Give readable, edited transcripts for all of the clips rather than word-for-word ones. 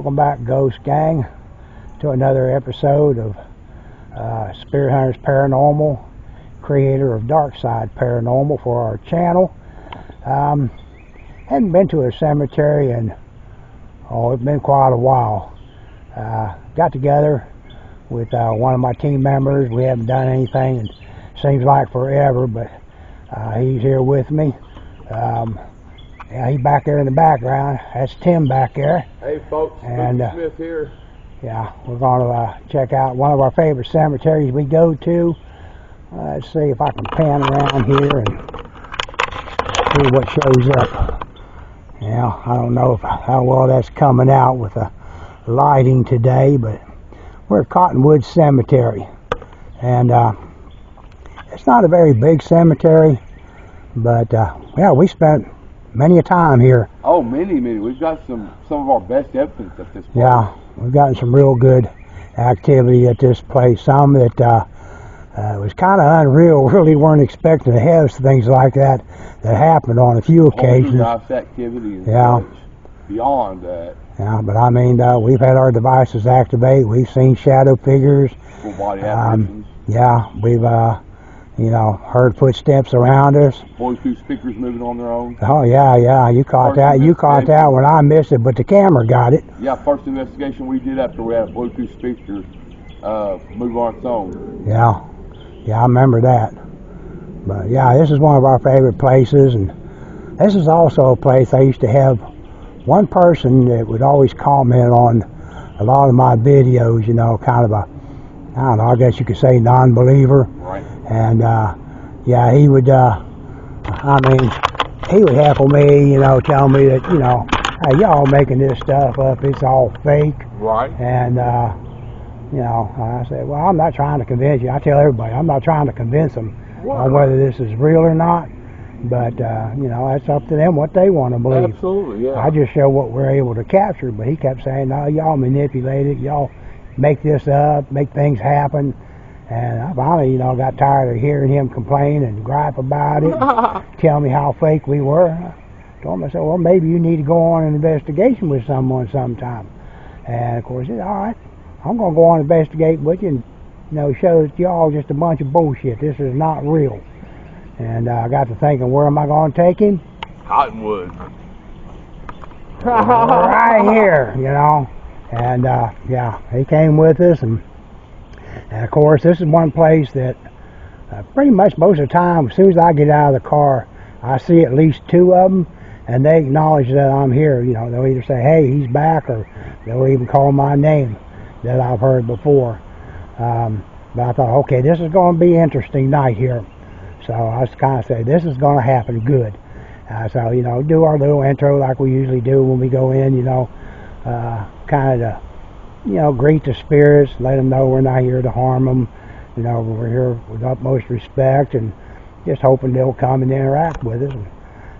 Welcome back, Ghost Gang, to another episode of Spirit Hunters Paranormal, creator of Dark Side Paranormal for our channel. Hadn't been to a cemetery in, it's been quite a while. Got together with one of my team members. We haven't done anything, and seems like forever, but he's here with me. Yeah, he's back there in the background. That's Tim back there. Hey folks, and Smith here. Yeah, we're going to check out one of our favorite cemeteries we go to. Let's see if I can pan around here and see what shows up. Yeah, I don't know how well that's coming out with the lighting today, but we're at Cottonwood Cemetery. And it's not a very big cemetery, but yeah, we spent many a time here. Oh, many. We've got some of our best evidence at this place. Yeah, we've gotten some real good activity at this place. Some that was kind of unreal. Really weren't expecting to have things like that happened on a few occasions. Nice activity. Yeah. Beyond that. Yeah, but I mean, we've had our devices activate. We've seen shadow figures. Full body apparitions. Yeah, we've heard footsteps around us. Bluetooth speakers moving on their own. Oh yeah, you caught that. You caught that when I missed it, but the camera got it. Yeah, first investigation we did after we had a Bluetooth speaker move on its own. Yeah, I remember that. But yeah, this is one of our favorite places, and this is also a place I used to have one person that would always comment on a lot of my videos. Kind of a, I don't know, I guess you could say non-believer. Right. And yeah, he would, he would heckle me, tell me that, hey, y'all making this stuff up, it's all fake. Right. And, I said, well, I'm not trying to convince you. I tell everybody, I'm not trying to convince them on whether this is real or not. But, that's up to them what they want to believe. Absolutely, yeah. I just show what we're able to capture, but he kept saying, no, y'all manipulate it, y'all make this up, make things happen. And I finally, got tired of hearing him complain and gripe about it, and tell me how fake we were. I told him, I said, well, maybe you need to go on an investigation with someone sometime. And of course, he said, all right, I'm going to go on and investigate with you and, show that y'all just a bunch of bullshit. This is not real. And I got to thinking, where am I going to take him? Cottonwood. Right here, And yeah, he came with us, and of course, this is one place that pretty much most of the time, as soon as I get out of the car, I see at least two of them, and they acknowledge that I'm here. They'll either say, hey, he's back, or they'll even call my name that I've heard before. But I thought, okay, this is going to be an interesting night here. So I was kind of saying, this is going to happen good. So, do our little intro like we usually do when we go in, kind of greet the spirits, let them know we're not here to harm them. We're here with utmost respect and just hoping they'll come and interact with us.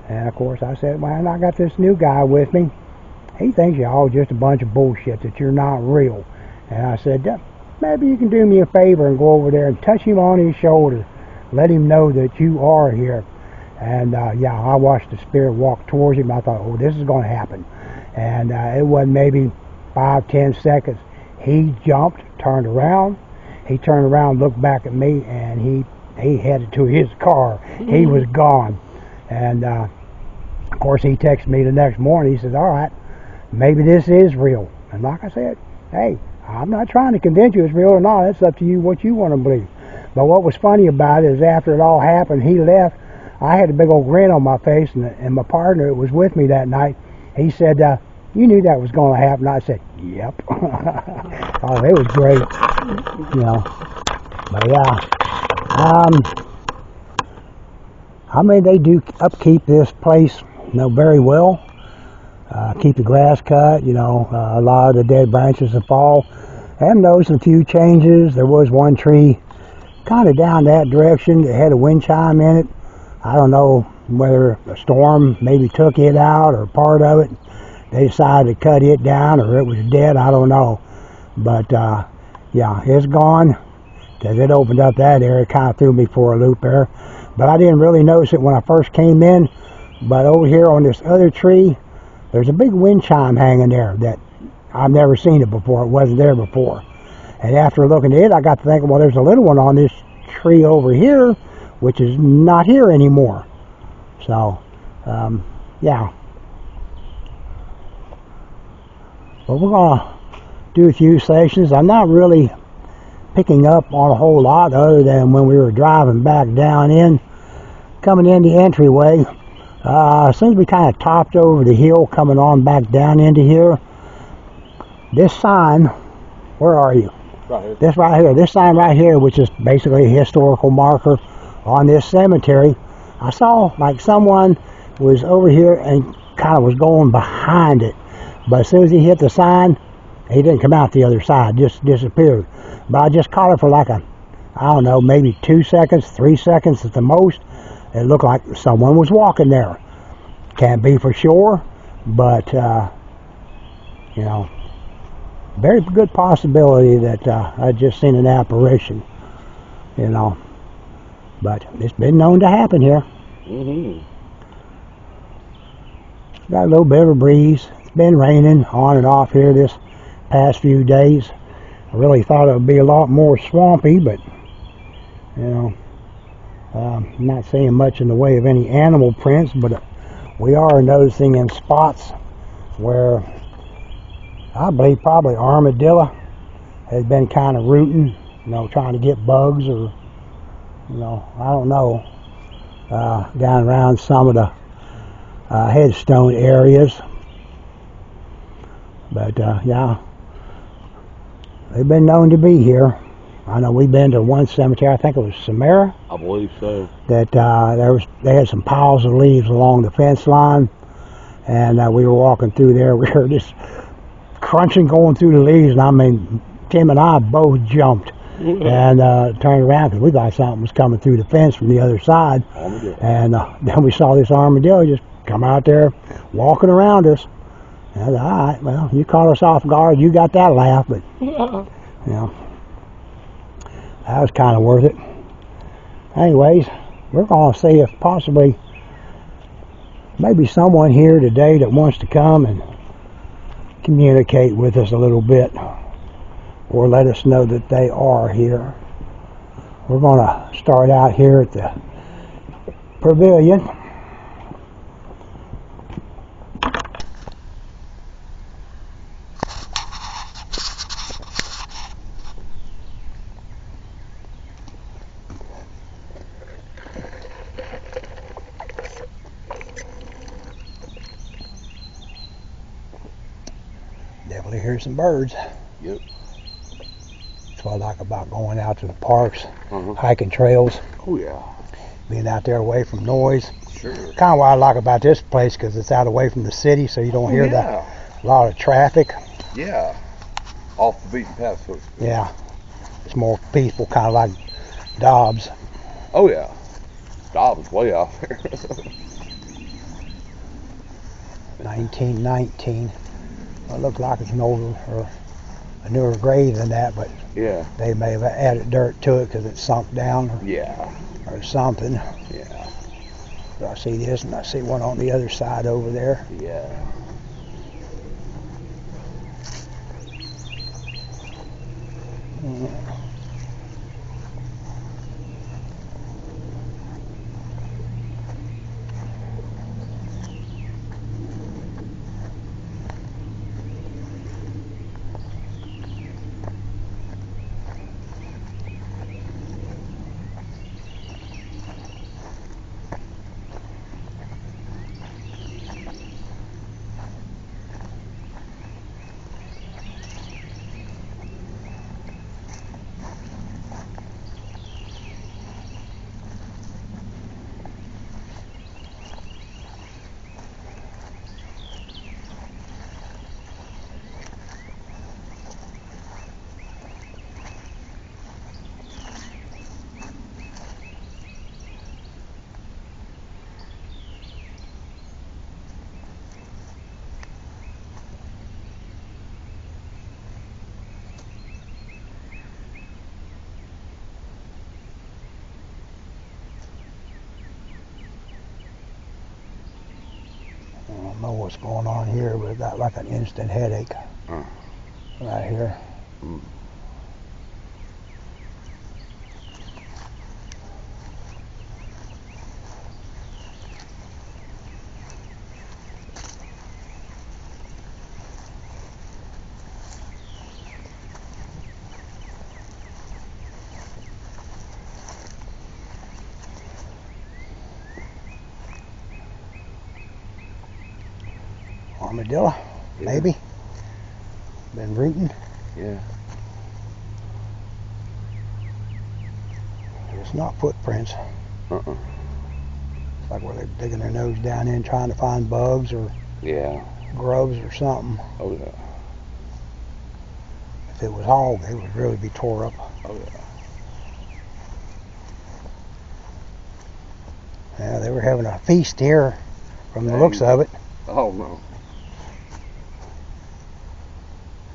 And of course, I said, well, I got this new guy with me. He thinks you're all just a bunch of bullshit, that you're not real. And I said, maybe you can do me a favor and go over there and touch him on his shoulder. Let him know that you are here. And yeah, I watched the spirit walk towards him. I thought, oh, this is going to happen. And it wasn't maybe 5-10 seconds. He jumped, turned around. He turned around, looked back at me, and he headed to his car. He was gone. And of course, he texted me the next morning. He says, all right, maybe this is real. And like I said, hey, I'm not trying to convince you it's real or not. It's up to you what you want to believe. But what was funny about it is after it all happened, he left. I had a big old grin on my face, and my partner that was with me that night, he said, you knew that was going to happen. I said, yep. Oh, it was great. But yeah. They do upkeep this place, very well. Keep the grass cut, a lot of the dead branches that fall. I have noticed a few changes. There was one tree kind of down that direction that had a wind chime in it. I don't know whether a storm maybe took it out or part of it. They decided to cut it down, or it was dead, I don't know. But yeah, it's gone, because it opened up that area, kind of threw me for a loop there. But I didn't really notice it when I first came in. But over here on this other tree, there's a big wind chime hanging there that I've never seen it before. It wasn't there before. And after looking at it, I got to thinking, well, there's a little one on this tree over here, which is not here anymore. So, yeah. But we're going to do a few stations. I'm not really picking up on a whole lot other than when we were driving back down in, coming in the entryway. As soon as we kind of topped over the hill coming on back down into here, this sign, where are you? Right here. This right here, this sign right here, which is basically a historical marker on this cemetery. I saw like someone was over here and kind of was going behind it. But as soon as he hit the sign, he didn't come out the other side, just disappeared. But I just caught it for like I don't know, maybe 2 seconds, 3 seconds at the most. It looked like someone was walking there. Can't be for sure, but, you know, very good possibility that I just seen an apparition, you know. But it's been known to happen here. Got a little bit of a breeze. It's been raining on and off here this past few days. I really thought it would be a lot more swampy, but, you know, I'm not seeing much in the way of any animal prints, but we are noticing in spots where I believe probably armadillo has been kind of rooting, you know, trying to get bugs or, you know, I don't know, down around some of the headstone areas. But yeah, they've been known to be here. I know we've been to one cemetery, I think it was Samara. I believe so. That they had some piles of leaves along the fence line, and we were walking through there. We heard this crunching going through the leaves, and I mean, Tim and I both jumped and turned around because we thought something was coming through the fence from the other side. And then we saw this armadillo just come out there walking around us. And I said, all right, well, you caught us off guard. You got that laugh, but you know, that was kind of worth it. Anyways, we're going to see if possibly maybe someone here today that wants to come and communicate with us a little bit or let us know that they are here. We're going to start out here at the pavilion. Definitely hear some birds. Yep. That's what I like about going out to the parks, hiking trails. Oh yeah. Being out there away from noise. Sure. Kind of what I like about this place because it's out away from the city, so you don't hear a lot of traffic. Yeah. Off the beaten path, so to speak. Yeah. It's more peaceful, kind of like Dobbs. Oh yeah. Dobbs is way out there. 1919. It looks like it's an older or a newer grave than that, but yeah, they may have added dirt to it because it sunk down or something. Yeah. So I see this, and I see one on the other side over there. Yeah. I don't know what's going on here, but I got like an instant headache. right here. Mm. Armadillo, Yeah. maybe. Been rooting. Yeah. It's not footprints. Uh-uh. It's like where they're digging their nose down in trying to find bugs or Yeah. grubs or something. Oh yeah. If it was hog, they would really be tore up. Oh yeah. Yeah, they were having a feast here from the Dang. looks of it. Oh no.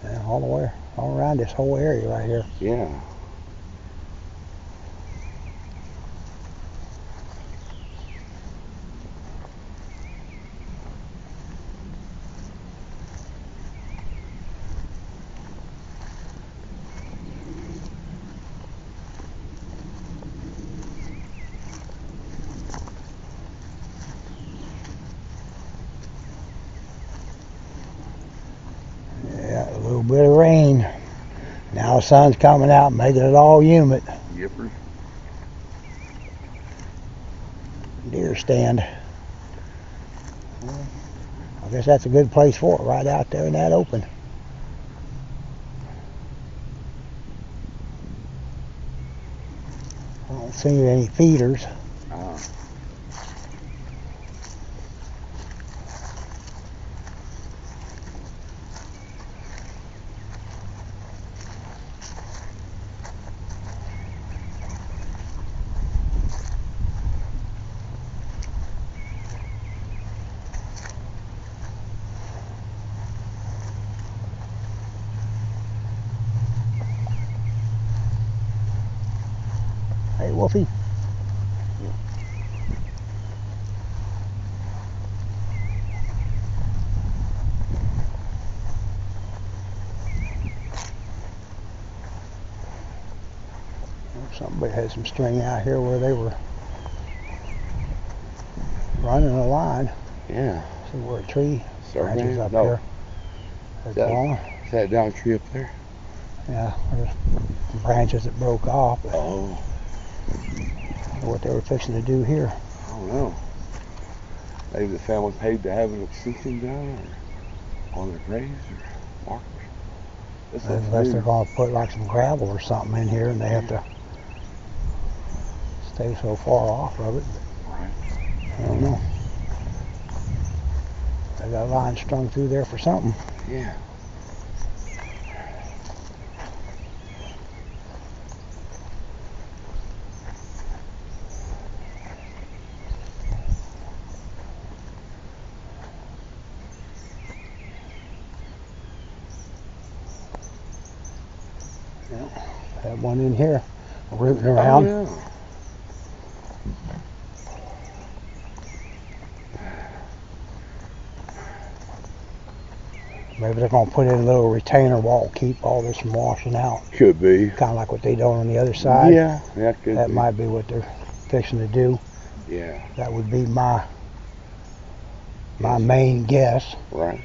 Yeah, all the way, all around this whole area right here. Yeah. Yeah, a little bit of rain. Now the sun's coming out, making it all humid. Yipper. Deer stand. I guess that's a good place for it, right out there in that open. I don't see any feeders. Hey, Wolfie. Somebody had some string out here where they were running a line. Yeah. See where a tree Surveying? branches up No. here. That's long. Is that down tree up there? Yeah, there's branches that broke off. Oh. I wonder what they were fixing to do here. I don't know. Maybe the family paid to have an extension done or on their graves or markers. Unless they're going to put like some gravel or something in here and they have to stay so far off of it. Right. I don't know. They got a line strung through there for something. Yeah. Had one in here rooting around. Oh, yeah. Maybe they're going to put in a little retainer wall, keep all this from washing out. Could be. Kind of like what they done on the other side. Yeah, that could That be. might be what they're fixing to do. Yeah. That would be my main guess. Right.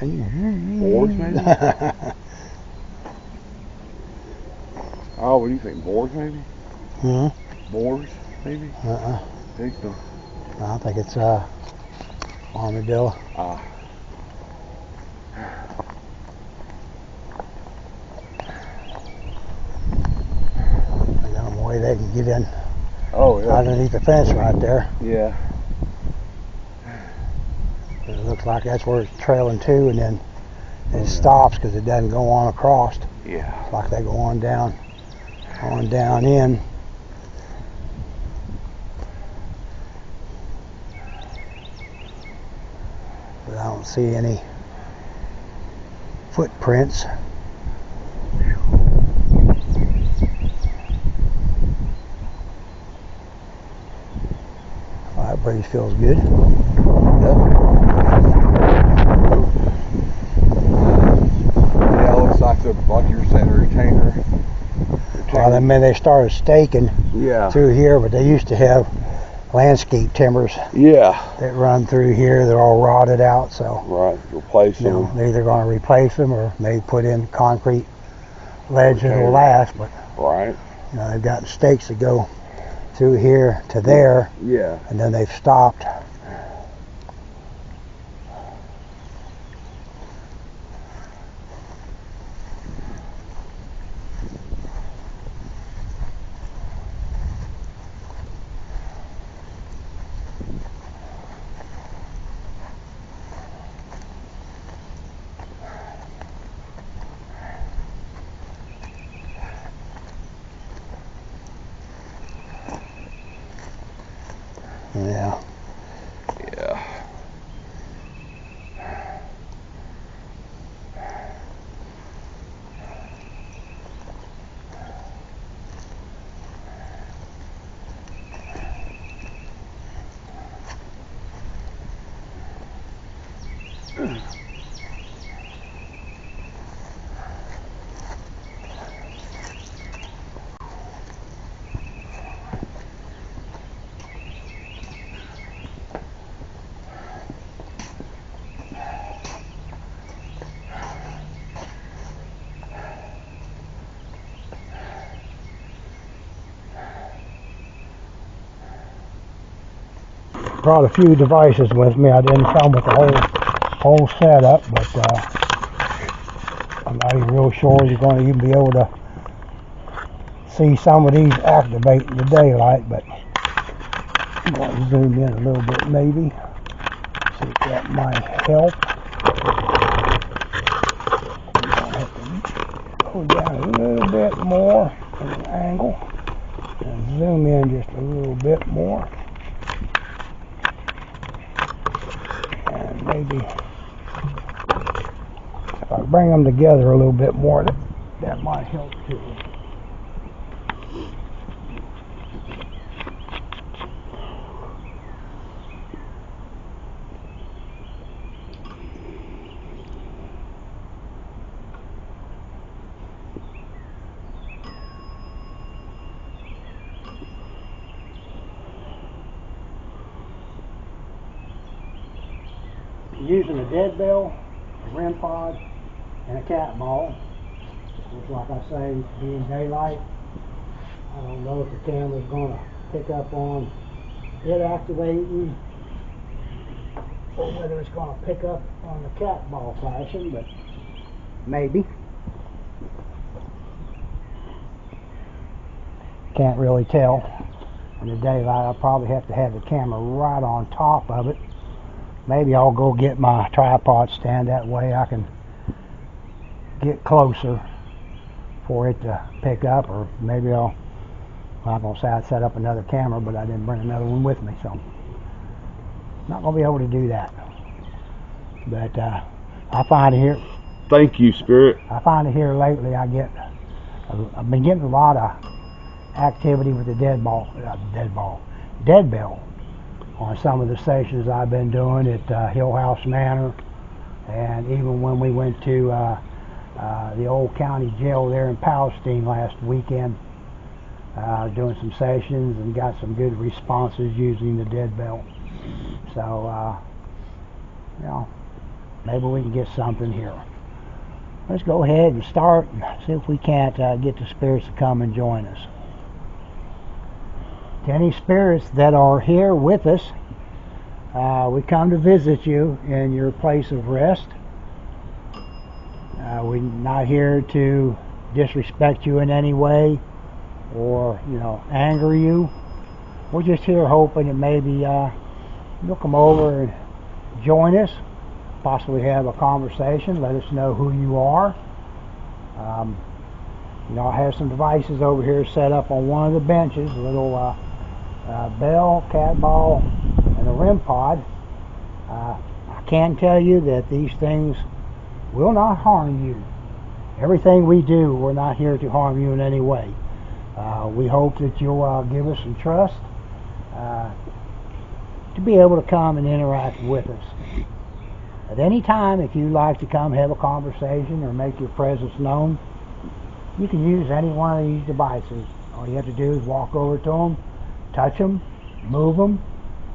Boars, maybe? Oh, what do you think? Boars, maybe? Hmm? Boars, maybe? Think so. I think it's armadillo. They got a way they can get in underneath the fence right there. Yeah. It looks like that's where it's trailing to, and then it stops because it doesn't go on across. Yeah. It's like they go on down in. But I don't see any footprints. Oh, that breeze feels good. Yeah, it looks like like you were saying, a retainer. Well, I mean, they started staking through here, but they used to have landscape timbers that run through here. They're all rotted out, so replace them. They're either going to replace them or maybe put in concrete ledge that'll last. But they've got stakes that go through here to there, and then they've stopped. Yeah. Brought a few devices with me. I didn't come with the whole setup, but I'm not even real sure you're going to even be able to see some of these activate in the daylight, but I'm going to zoom in a little bit maybe, see if that might help. I'm going to have to go down a little bit more in an angle and zoom in just a little bit more. And maybe if I bring them together a little bit more, that might help too. Using a dead bell, a REM pod, and a cat ball, which, like I say, being daylight, I don't know if the camera's going to pick up on it activating or whether it's going to pick up on the cat ball flashing, but maybe. Can't really tell. In the daylight, I'll probably have to have the camera right on top of it. Maybe I'll go get my tripod stand, that way I can get closer for it to pick up, or maybe I'm not going to say I'd set up another camera, but I didn't bring another one with me, so not going to be able to do that. But I find it here. Thank you, Spirit. I find it here lately. I've been getting a lot of activity with the dead bell on some of the sessions I've been doing at Hill House Manor, and even when we went to the old county jail there in Palestine last weekend, doing some sessions and got some good responses using the dead bell. So, maybe we can get something here. Let's go ahead and start and see if we can't get the spirits to come and join us. To any spirits that are here with us, we come to visit you in your place of rest. We're not here to disrespect you in any way or, anger you. We're just here hoping that maybe you'll come over and join us, possibly have a conversation, let us know who you are. I have some devices over here set up on one of the benches, a little bell, cat ball, and a REM pod. I can tell you that these things will not harm you. Everything we do, we're not here to harm you in any way. We hope that you'll give us some trust to be able to come and interact with us. At any time, if you'd like to come have a conversation or make your presence known, you can use any one of these devices. All you have to do is walk over to them, touch them, move them,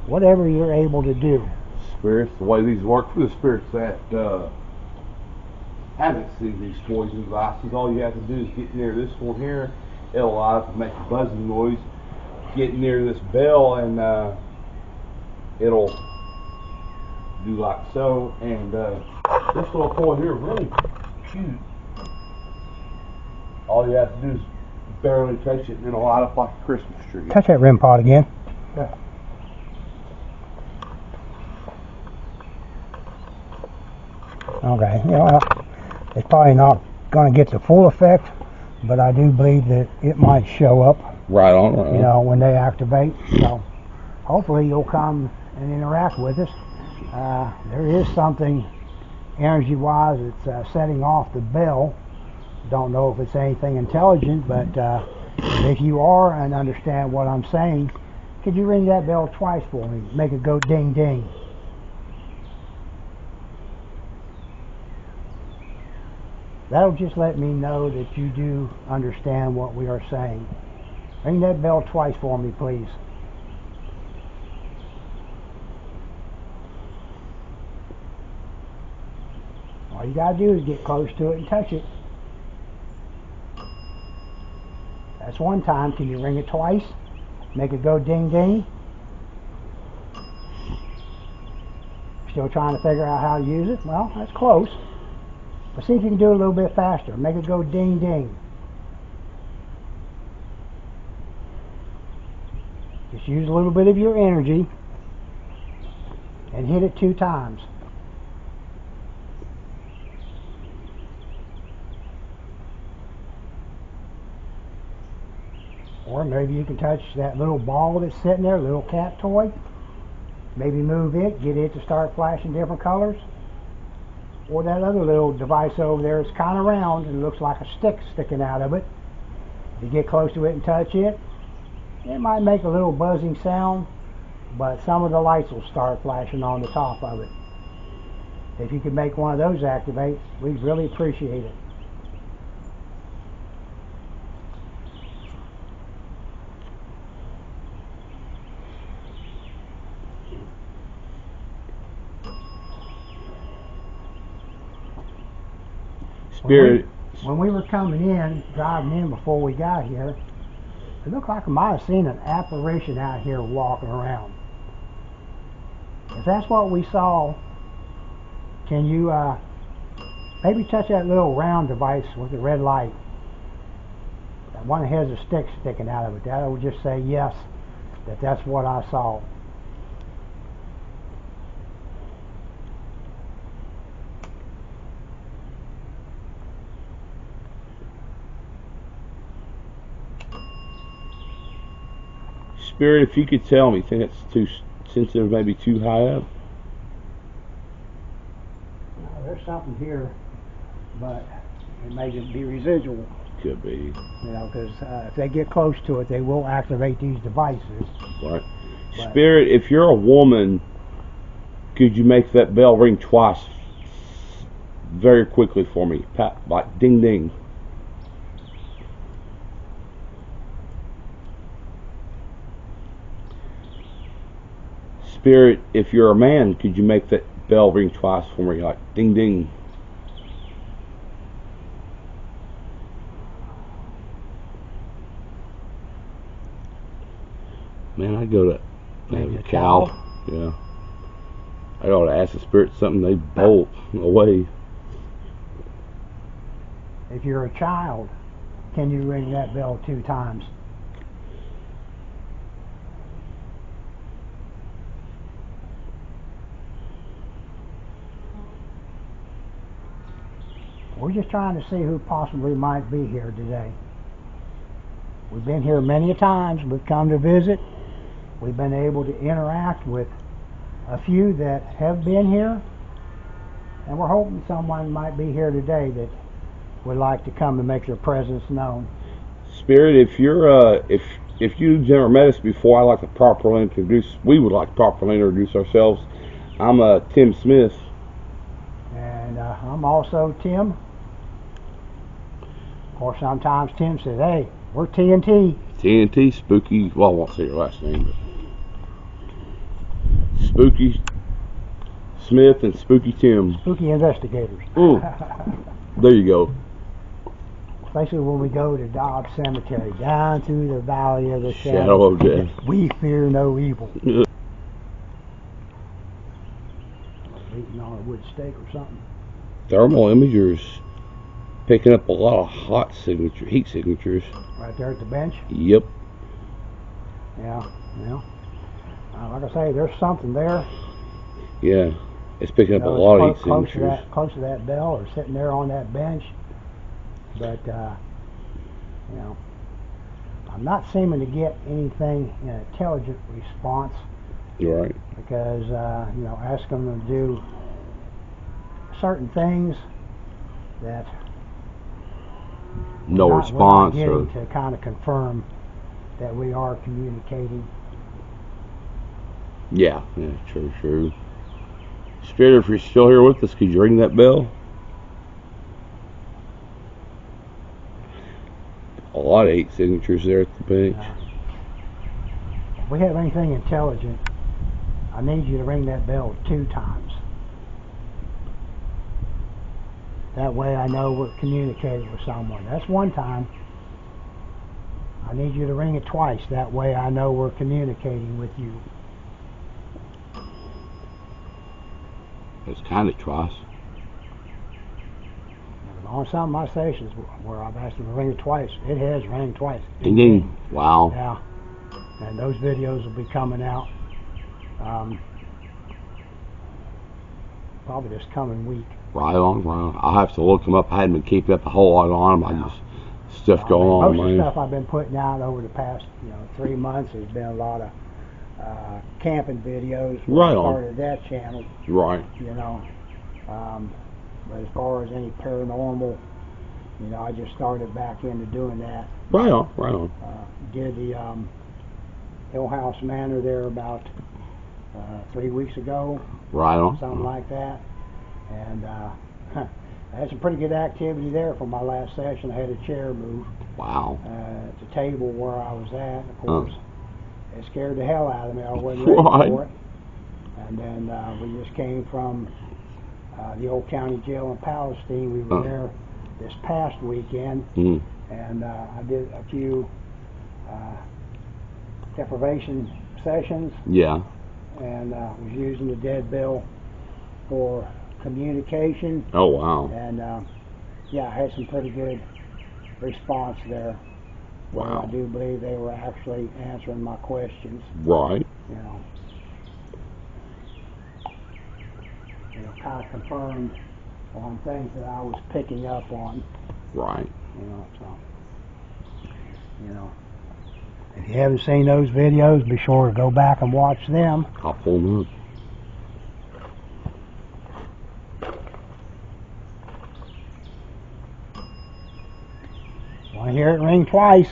whatever you're able to do. Spirits, the way these work for the spirits that haven't seen these toys and devices, all you have to do is get near this one here. It'll allow it to make a buzzing noise. Get near this bell and it'll do like so. And this little toy here is really cute. All you have to do is barely touch it and it'll light up like a Christmas tree. Touch that REM pod again. Yeah. Okay, it's probably not going to get the full effect, but I do believe that it might show up. Right on. When they activate. So hopefully you'll come and interact with us. There is something energy-wise that's setting off the bell. Don't know if it's anything intelligent, but if you are and understand what I'm saying, could you ring that bell twice for me? Make it go ding ding. That'll just let me know that you do understand what we are saying. Ring that bell twice for me, please. All you gotta do is get close to it and touch it. That's one time. Can you ring it twice? Make it go ding ding. Still trying to figure out how to use it? Well, that's close. But see if you can do it a little bit faster. Make it go ding ding. Just use a little bit of your energy and hit it 2 times. Or maybe you can touch that little ball that's sitting there, little cat toy. Maybe move it, get it to start flashing different colors. Or that other little device over there is kind of round and looks like a stick sticking out of it. If you get close to it and touch it, it might make a little buzzing sound, but some of the lights will start flashing on the top of it. If you could make one of those activate, we'd really appreciate it. Spirit. When we were coming in, driving in before we got here, it looked like I might have seen an apparition out here walking around. If that's what we saw, can you maybe touch that little round device with the red light? That one that has a stick sticking out of it. That will just say yes, that's what I saw. Spirit, if you could tell me, think it's too sensitive, maybe too high up? There's something here, but it may just be residual. Could be. Because if they get close to it, they will activate these devices. Right. But Spirit, if you're a woman, could you make that bell ring twice very quickly for me? Like ding ding. Spirit, if you're a man, could you make that bell ring twice for me, like ding ding. Man, I go to Maybe a cow. Yeah. I ought to ask the spirit something, they bolt away. If you're a child, can you ring that bell 2 times? We're just trying to see who possibly might be here today. We've been here many times. We've come to visit. We've been able to interact with a few that have been here. And we're hoping someone might be here today that would like to come and make their presence known. Spirit, if you're if you've never met us before, I'd like to properly introduce. We would like to properly introduce ourselves. I'm Tim Smith. And I'm also Tim. Of course, sometimes Tim says, "Hey, we're TNT." TNT Spooky. Well, I won't say your last name, but Spooky Smith and Spooky Tim. Spooky investigators. There you go. Especially when we go to Dobbs Cemetery, down through the valley of the Shadow of death. We fear no evil. Eating on a wood steak or something. Thermal imagers picking up a lot of heat signatures. Right there at the bench? Yep. Yeah, yeah. Like I say, there's something there. Yeah, it's picking up a lot of heat signatures. Close to that bell or sitting there on that bench. But, you know, I'm not seeming to get anything in intelligent response. Right. Because, you know, ask them to do certain things that no response, we're not or getting to kind of confirm that we are communicating. Yeah, true. Spirit, if you're still here with us, could you ring that bell? A lot of heat signatures there at the bench. If we have anything intelligent, I need you to ring that bell 2 times. That way I know we're communicating with someone. That's 1 time. I need you to ring it twice. That way I know we're communicating with you. It's kind of twice. On some of my stations where I've asked them to ring it twice, it has rang twice. Ding ding. Wow. Yeah. And those videos will be coming out probably this coming week. Right on. I'll have to look them up. I hadn't been keeping up a whole lot on them. I just stuff going on. Most of the stuff I've been putting out over the past 3 months has been a lot of camping videos. Right on. Started that channel. Right. But as far as any paranormal, I just started back into doing that. Right on. Did the Hill House Manor there about 3 weeks ago. Right on. Something like that. And I had some pretty good activity there for my last session. I had a chair move. Wow. At the table where I was at. Of course, it scared the hell out of me. I wasn't ready for it. And then we just came from the old county jail in Palestine. We were there this past weekend, and I did a few deprivation sessions. Yeah. And was using the dead bell for communication. Oh wow. And yeah, I had some pretty good response there. Wow. I do believe they were actually answering my questions. Right. Kind of confirmed on things that I was picking up on. Right. If you haven't seen those videos, be sure to go back and watch them. I'll pull them up. When I hear it ring twice,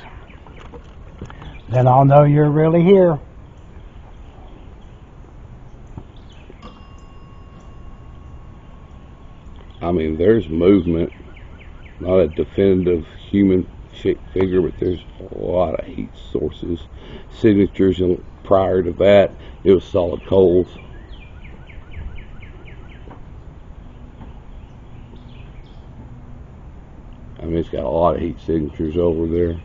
then I'll know you're really here. I mean, there's movement, not a definitive human shaped figure, but there's a lot of heat sources, signatures, and prior to that, it was solid coals. mean, it's got a lot of heat signatures over there. It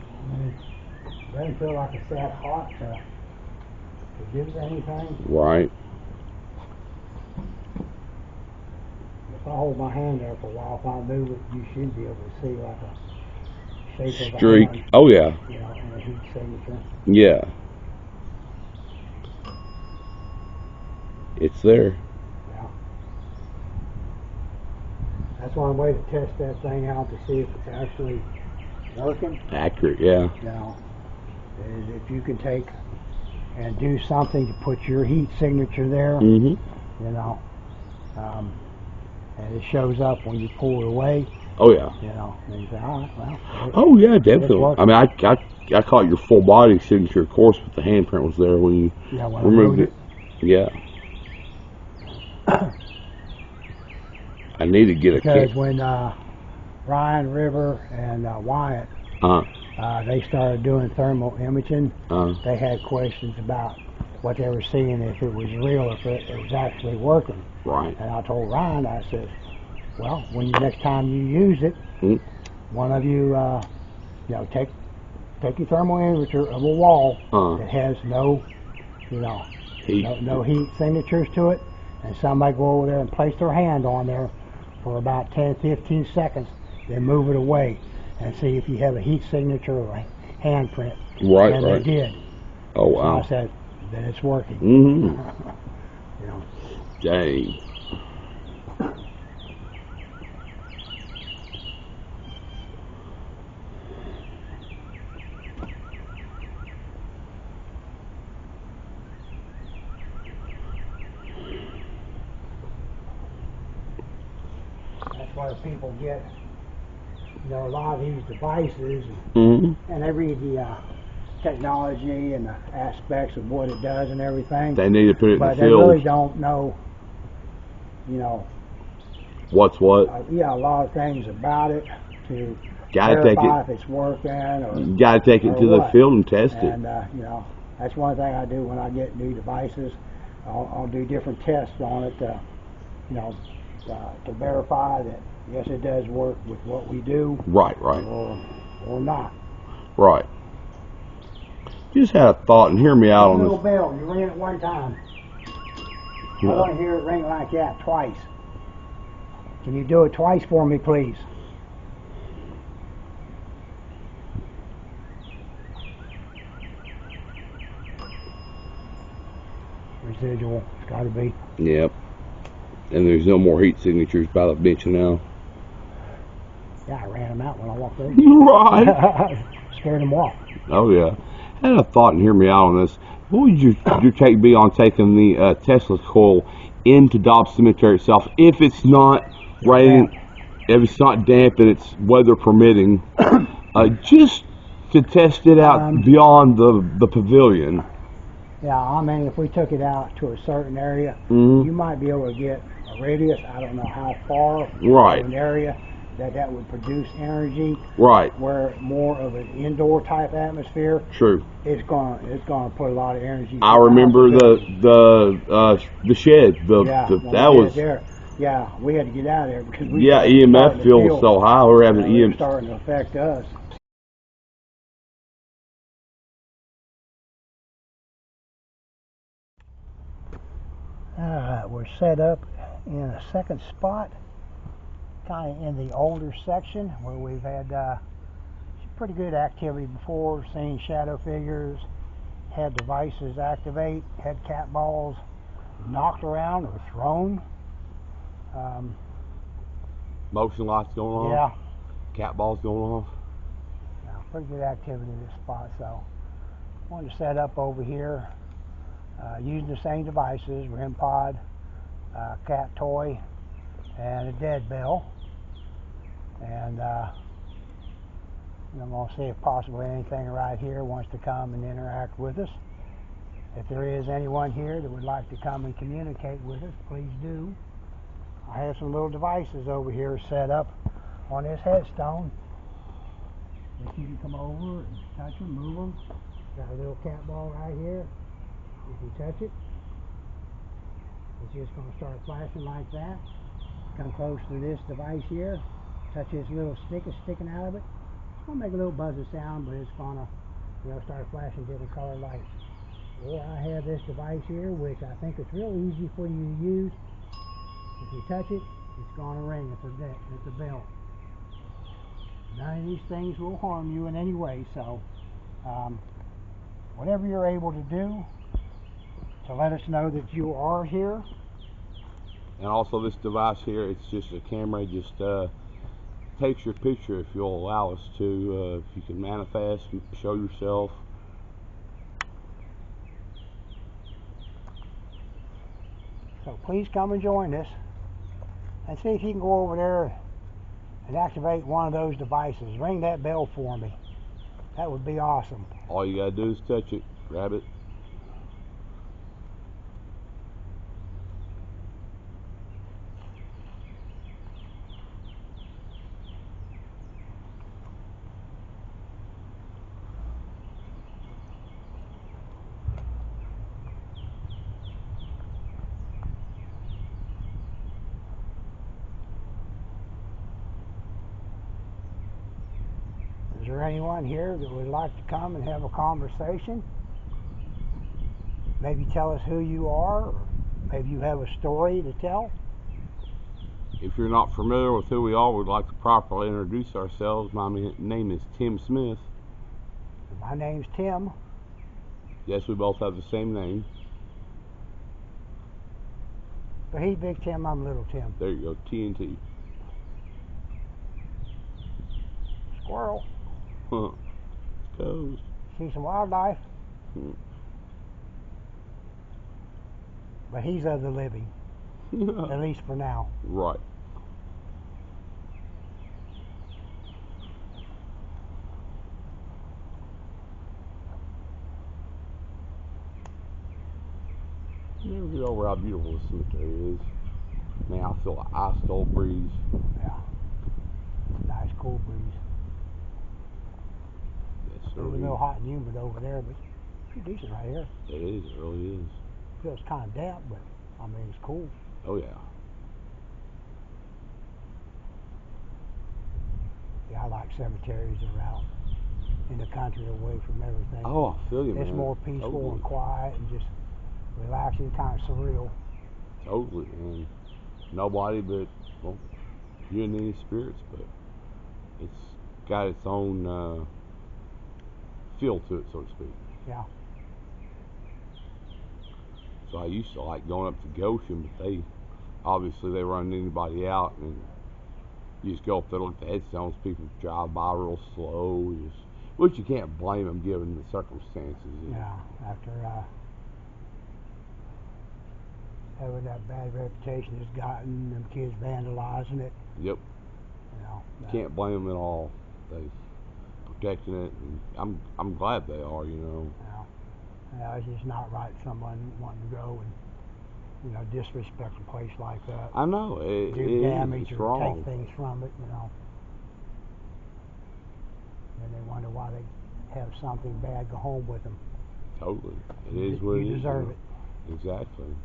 doesn't feel like it's that hot to do anything. Right. If I hold my hand there for a while, if I move it, you should be able to see like a shape of Streak. a hand, Oh, yeah. you know, and a heat signature. Yeah. It's there. Yeah. That's one way to test that thing out to see if it's actually working. Accurate, yeah. You know, is if you can take and do something to put your heat signature there, Mm-hmm. you know, and it shows up when you pull it away. Oh, yeah. You know, and you say, all right, well. Oh, yeah, definitely. I mean, I caught your full body signature, of course, but the handprint was there when you removed it. Yeah. I need to get because a when Ryan, River, and Wyatt, they started doing thermal imaging, they had questions about what they were seeing, if it was real, if it was actually working. Right. And I told Ryan, I said, well, when next time you use it, one of you, you know, take your thermal imager of a wall that has no, you know, no heat signatures to it, and somebody go over there and place their hand on there for about 10-15 seconds, then move it away and see if you have a heat signature or a handprint. Right, and right. they did. Oh, wow. So I said, then it's working. Mm-hmm. You know. Dang. That's why people get, you know, a lot of these devices, Mm-hmm. and they read the technology and the aspects of what it does and everything. They need to put it in the but field. they really don't know, you know, what's what. A lot of things about it to Gotta verify if it's working or. You gotta take it to the field and test it. And you know, that's one thing I do when I get new devices. I'll do different tests on it, you know, to verify that yes, it does work with what we do. Right, right. Or not. Right. Just had a thought, and hear me out on this. Little bell, you ring it one time. I want to hear it ring like that twice. Can you do it twice for me, please? Residual, it's got to be. Yep. And there's no more heat signatures by the bench now. Yeah, I ran them out when I walked over. Right. Scared them off. Oh, yeah. I had a thought, and hear me out on this. What would your take be on taking the Tesla coil into Dobbs Cemetery itself if it's not raining, if it's not damp and it's weather permitting, just to test it out beyond the pavilion? Yeah, I mean, if we took it out to a certain area, Mm-hmm. you might be able to get a radius. I don't know how far. Right. An area that would produce energy. Right. Where more of an indoor type atmosphere. True. It's going to put a lot of energy. I remember the shed. That was there. Yeah, we had to get out of there because EMF field was so high. We were having EMF starting to affect us. We're set up in a second spot, kind of in the older section where we've had pretty good activity before, seen shadow figures, had devices activate, had cat balls knocked around or thrown. motion lights going on. Yeah. Cat balls going off. Yeah, pretty good activity in this spot, so I wanted to set up over here using the same devices, REM pod, cat toy, and a dead bell. And I'm going to see if possibly anything right here wants to come and interact with us. If there is anyone here that would like to come and communicate with us, please do. I have some little devices over here set up on this headstone that you can come over and touch them, move them. Got a little cat ball right here. If you touch it, it's just going to start flashing like that. Come close to this device here. touch this little stick that's sticking out of it. It's going to make a little buzzing sound, but it's going to, start flashing different color lights. Or I have this device here, which I think is real easy for you to use. If you touch it, it's going to ring. It's a bell. None of these things will harm you in any way, so whatever you're able to do to let us know that you are here. And also this device here, it's just a camera, just takes your picture if you'll allow us to. If you can manifest, show yourself. So please come and join us and see if you can go over there and activate one of those devices. Ring that bell for me. That would be awesome. All you gotta do is touch it, grab it. Is there anyone here that would like to come and have a conversation? Maybe tell us who you are, or maybe you have a story to tell. If you're not familiar with who we are, we'd like to properly introduce ourselves. My name is Tim Smith. My name's Tim. Yes, we both have the same name. But he's Big Tim, I'm Little Tim. There you go, TNT. Squirrel. Huh. Goes. See some wildlife. But he's of the living. At least for now. Right. You never get over how beautiful this cemetery is. Man, I feel an ice cold breeze. Yeah. Nice cool breeze. Yes, It's a little hot and humid over there, but it's pretty decent right here. It is, it really is. Feels kind of damp, but I mean it's cool. Oh yeah. Yeah, I like cemeteries that are out in the country, away from everything. Oh, I feel you, man. It's more peaceful Totally. and quiet and just relaxing, kind of surreal. Totally, and nobody but, well, you and any spirits, but it's got its own feel to it, so to speak. Yeah. So I used to like going up to Goshen, but they run anybody out, and you just go up there, look at the headstones, people drive by real slow, which you can't blame them given the circumstances. Yeah, after having that bad reputation it's gotten, them kids vandalizing it. Yep. You can't blame them at all. They protecting it, and I'm glad they are. Yeah, it's just not right. Someone wanting to go and disrespect a place like that. I know do damage or wrong. Take things from it. And they wonder why they have something bad go home with them. Totally, it is what it is. You deserve it. Exactly.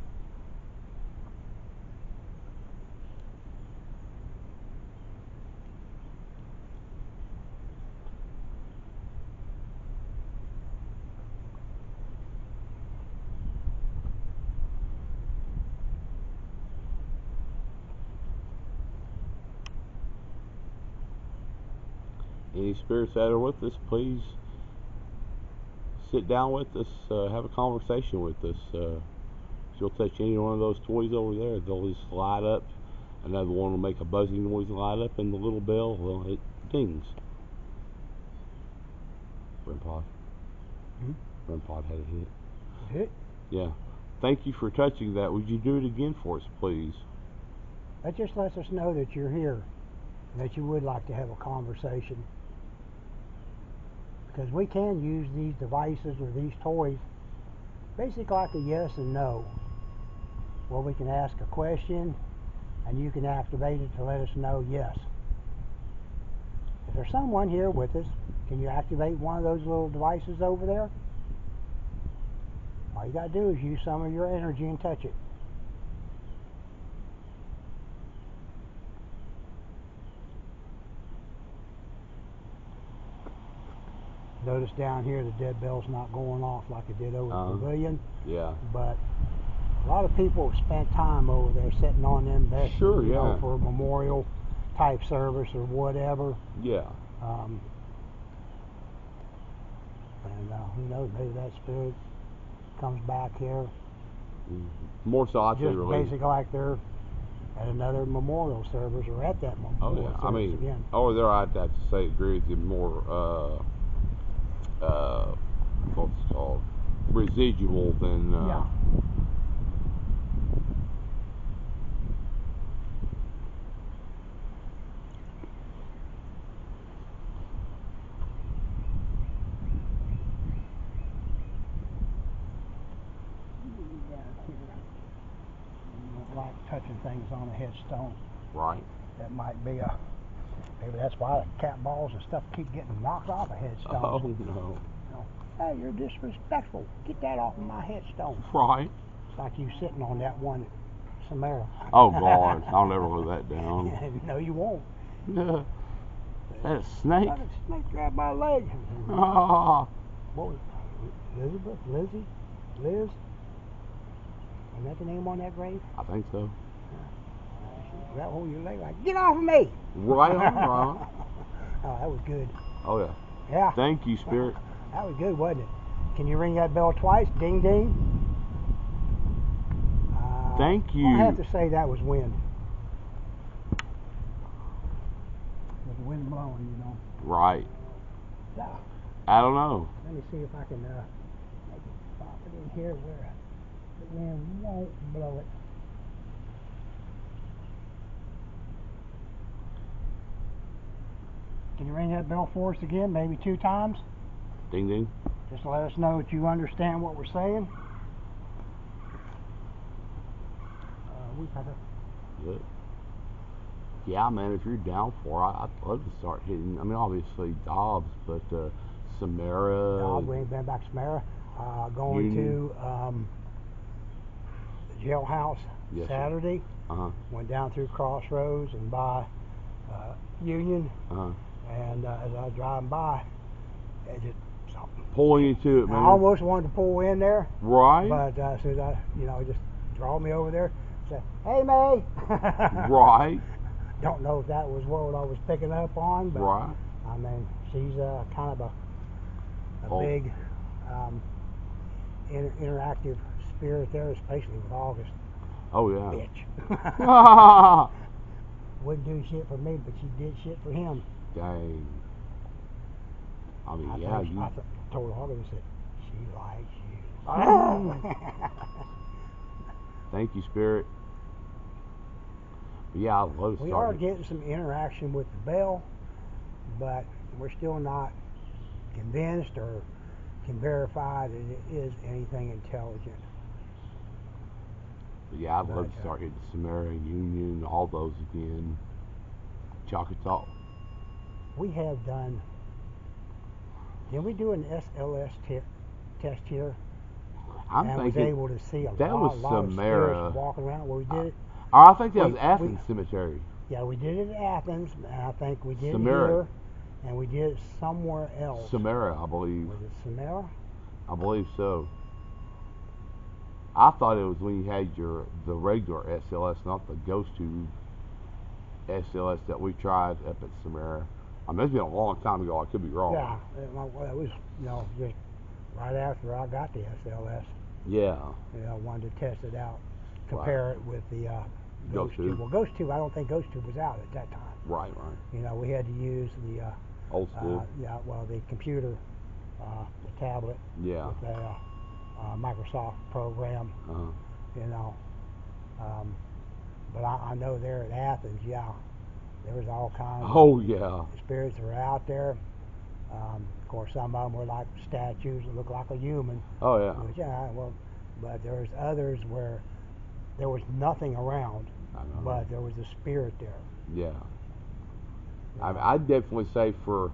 Any spirits that are with us, please sit down with us, have a conversation with us. If you'll touch any one of those toys over there, they'll just light up. Another one will make a buzzing noise and light up, and the little bell, well, it dings. Grandpa. Grandpa had a hit. Hit? Yeah. Thank you for touching that. Would you do it again for us, please? That just lets us know that you're here and that you would like to have a conversation. Because we can use these devices or these toys basically like a yes and no. Where we can ask a question and you can activate it to let us know yes. If there's someone here with us, can you activate one of those little devices over there? All you got to do is use some of your energy and touch it. Notice down here the dead bell's not going off like it did over the pavilion. Yeah. But a lot of people have spent time over there sitting on them benches, Sure, you know, yeah. for a memorial type service or whatever. Yeah. And who knows, maybe that spirit comes back here. More so, I Just really. basically like they're at another memorial service or at that memorial service I mean, again. over there, I'd have to say agree with you more. What's it called? Residual than. Yeah. Don't like touching things on a headstone. Right. That might be maybe that's why the cat balls and stuff keep getting knocked off of headstones. Oh no. You know, hey, you're disrespectful. Get that off of my headstone. Right. It's like you sitting on that one Samara. Oh God, I'll never live that down. No, you won't. Is that a snake? Let a snake grab my leg. Ah. What was Elizabeth? Lizzie? Liz? Isn't that the name on that grave? I think so. She grab hold of your leg like, get off of me! Right on, right. Oh, that was good. Oh yeah. Yeah. Thank you, Spirit. That was good, wasn't it? Can you ring that bell twice? Ding, ding. Thank you. I have to say that was wind. With the wind blowing, you know. Right. Yeah. I don't know. Let me see if I can make it pop it in here where the wind won't blow it. Can you ring that bell for us again, maybe 2 times? Ding ding. Just to let us know that you understand what we're saying. We've had a... Good. Yeah, man, if you're down for it, I'd love to start hitting. I mean, obviously Dobbs, but Samara. Dobbs, we ain't been back to Samara. Going Union. to the jailhouse Saturday. Went down through Crossroads and by Union. And as I was driving by, it just pulling you to it, man. I almost wanted to pull in there. Right. But as soon as it just draw me over there. Say, hey, May. Right. Don't know if that was what I was picking up on, but right. I mean, she's kind of a big interactive spirit there, especially with August. Oh yeah. Bitch. Wouldn't do shit for me, but she did shit for him. Dang. I mean, I told August, I said, she likes you. Thank you, Spirit. But yeah, I love to We are getting some interaction with the bell, but we're still not convinced or can verify that it is anything intelligent. But yeah, I'd love to start hitting Samara, Union, all those again. Choctaw. We have done. Did we do an SLS test here? I'm and thinking was able to see a that lot was of Samara. spirits walking around. Well, we did it. I think that was Athens Cemetery. Yeah, we did it at Athens, and I think we did Samara. it here, and we did it somewhere else. Samara, I believe. Was it Samara? I believe so. I thought it was when you had the regular SLS, not the ghost tube SLS that we tried up at Samara. I mean, it's been a long time ago. I could be wrong. Yeah, it was just right after I got the SLS. Yeah. I wanted to test it out, compare it with the Ghost Tube. Well, Ghost Tube, I don't think Ghost Tube was out at that time. Right. We had to use the old school. The computer, the tablet. Yeah. With the Microsoft program. But I know there at Athens, there was all kinds of spirits that were out there. Of course, some of them were like statues that looked like a human. Oh, yeah. Which, but there was others where there was nothing around, but there was a spirit there. Yeah. I'd definitely say for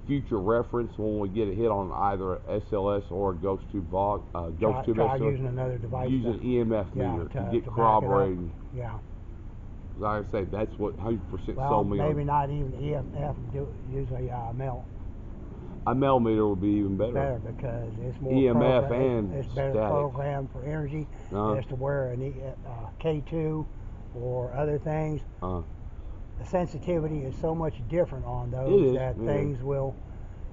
future reference, when we get a hit on either SLS or a Ghost Tube try SLS, using another device. Use an EMF meter to get corroborating. Yeah. Like I say, that's what 100% sold me on. Maybe not even EMF. Use a melt. A millimeter would be even better. Better because it's more EMF and it's better static. programmed for energy as to where an K2 or other things. The sensitivity is so much different on those that things will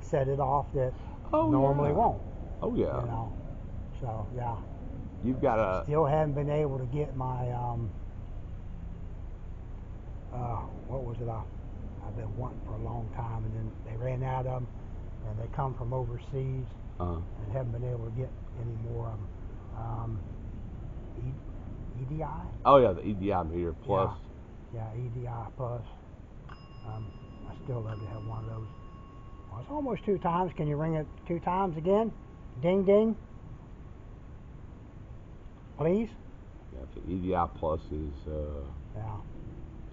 set it off that normally won't. Oh yeah. You know. So yeah. You've got a. Still haven't been able to get my what was it? I've been wanting for a long time, and then they ran out of them, and they come from overseas, and haven't been able to get any more of them. EDI? Oh yeah, the EDI meter plus. Yeah, EDI plus. I still love to have one of those. Well, it's almost 2 times. Can you ring it 2 times again? Ding ding. Please. Yeah, the EDI plus is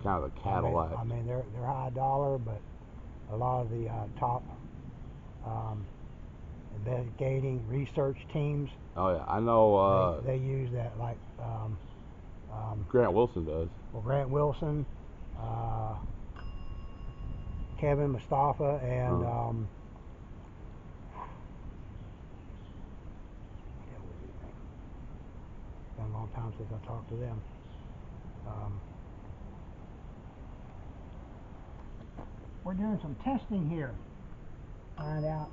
kind of the Cadillac. I mean they're high dollar, but a lot of the top investigating research teams. Oh yeah, I know. They use that like. Grant Wilson does. Well, Grant Wilson, Kevin Mustafa, and it's been a long time since I talked to them. We're doing some testing here. Find out.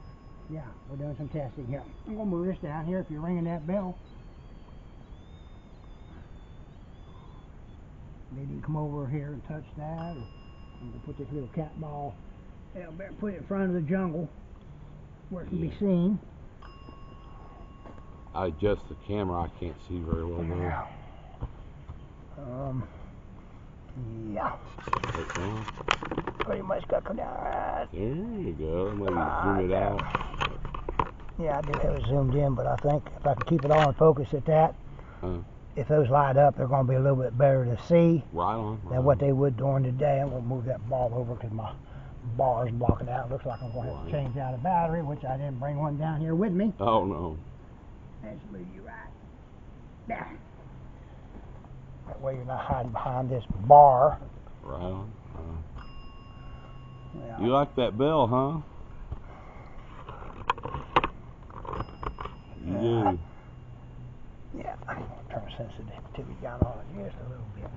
Yeah, we're doing some testing here. I'm gonna move this down here if you're ringing that bell. Maybe you can come over here and touch that, or I'm gonna put this little cat ball. Yeah, better put it in front of the jungle where it can be seen. I adjust the camera. I can't see very well now. Yeah. Pretty much got to come down. Right. There you go. Maybe zoom it out. Yeah, I do have it zoomed in, but I think if I can keep it all in focus at that, if those light up, they're going to be a little bit better to see than what they would during the day. I'm going to move that ball over because my bar is blocking out. Looks like I'm going to have to change out a battery, which I didn't bring one down here with me. Oh no. Let's move you right there. That way you're not hiding behind this bar. Right on. Yeah. You like that bell, huh? You do. Yeah, I'm going to turn sensitivity down on it just a little bit.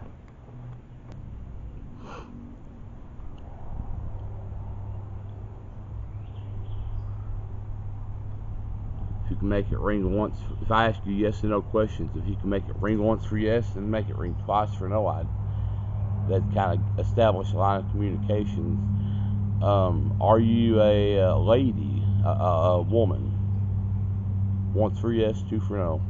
If you can make it ring once, if I ask you yes and no questions, if you can make it ring once for yes and make it ring twice for no, that kind of establish a line of communications. Are you a lady, a woman? Once for yes, 2 for no.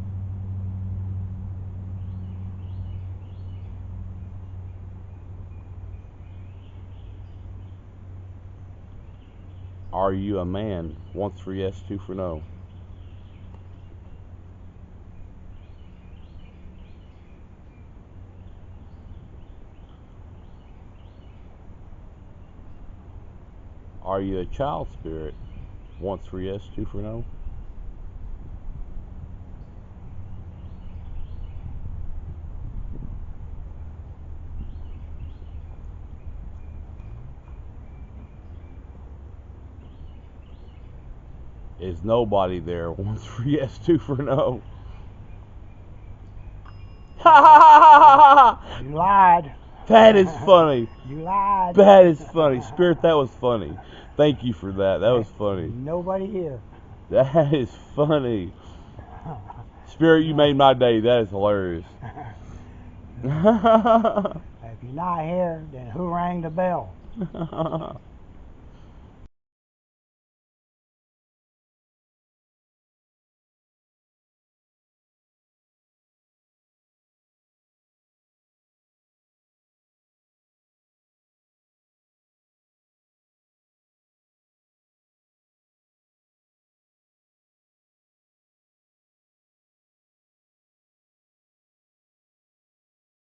Are you a man? Once for yes, 2 for no. Are you a child spirit? Once for yes, 2 for no. Is nobody there? Once for yes, 2 for no. You lied. That is funny. You lied. That is funny. Spirit, that was funny. Thank you for that. That was funny. Nobody here. That is funny. Spirit, you made my day. That is hilarious. If you're not here, then who rang the bell?